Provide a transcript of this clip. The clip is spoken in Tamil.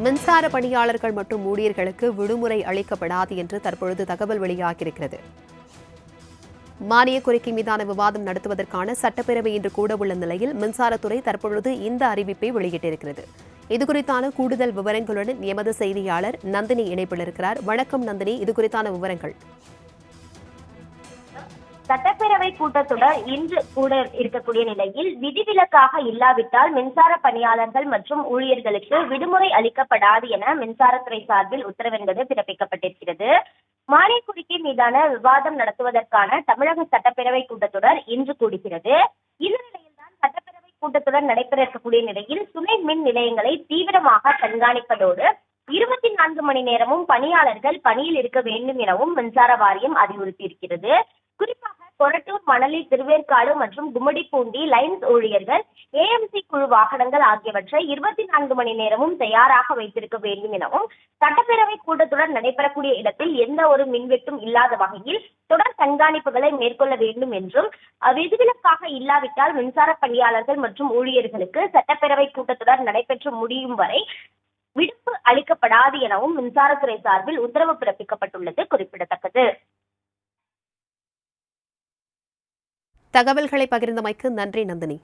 மின்சார பணியாளர்கள் மற்றும் ஊழியர்களுக்கு விடுமுறை அளிக்கப்படாது என்று தற்பொழுது தகவல் வெளியாகியிருக்கிறது. மானிய கோரிக்கை மீதான விவாதம் நடத்துவதற்கான சட்டப்பேரவை இன்று கூட உள்ள நிலையில் மின்சாரத்துறை தற்பொழுது இந்த அறிவிப்பை வெளியிட்டிருக்கிறது. இதுகுறித்தான கூடுதல் விவரங்களுடன் எமது செய்தியாளர் நந்தினி இணைப்பில் இருக்கிறார். வணக்கம் நந்தினி, இதுகுறித்தான விவரங்கள். சட்டப்பேரவை கூட்டத்தொடர் இன்று கூட இருக்கக்கூடிய நிலையில் விதிவிலக்காக இல்லாவிட்டால் மின்சார பணியாளர்கள் மற்றும் ஊழியர்களுக்கு விடுமுறை அளிக்கப்படாது என மின்சாரத்துறை சார்பில் உத்தரவு என்பது பிறப்பிக்கப்பட்டிருக்கிறது. மானிய கோரிக்கை மீதான விவாதம் நடத்துவதற்கான தமிழக சட்டப்பேரவை கூட்டத்தொடர் இன்று கூடுகிறது. இந்த நிலையில்தான் சட்டப்பேரவை கூட்டத்தொடர் நடைபெற இருக்கக்கூடிய நிலையில் துணை மின் நிலையங்களை தீவிரமாக கண்காணிப்பதோடு 24 மணி நேரமும் பணியாளர்கள் பணியில் இருக்க வேண்டும் எனவும் மின்சார வாரியம் அறிவுறுத்தியிருக்கிறது. குறிப்பாக கொரட்டூர், மணலி, திருவேற்காடு மற்றும் கும்மிடிப்பூண்டி லைன்ஸ் ஊழியர்கள் ஏஎம்சி குழு வாகனங்கள் ஆகியவற்றை 24 மணி நேரமும் தயாராக வைத்திருக்க வேண்டும் எனவும் சட்டப்பேரவை கூட்டத்தொடர் நடைபெறக்கூடிய இடத்தில் எந்த ஒரு மின்வெட்டும் இல்லாத வகையில் தொடர் கண்காணிப்புகளை மேற்கொள்ள வேண்டும் என்றும் விதிவிலக்காக இல்லாவிட்டால் மின்சார பணியாளர்கள் மற்றும் ஊழியர்களுக்கு சட்டப்பேரவை கூட்டத்தொடர் நடைபெற்று முடியும் வரை விடுப்பு அளிக்கப்படாது எனவும் மின்சாரத்துறை சார்பில் உத்தரவு பிறப்பிக்கப்பட்டுள்ளது குறிப்பிடத்தக்கது. தகவல்களை பகிர்ந்தமைக்கு நன்றி நந்தினி.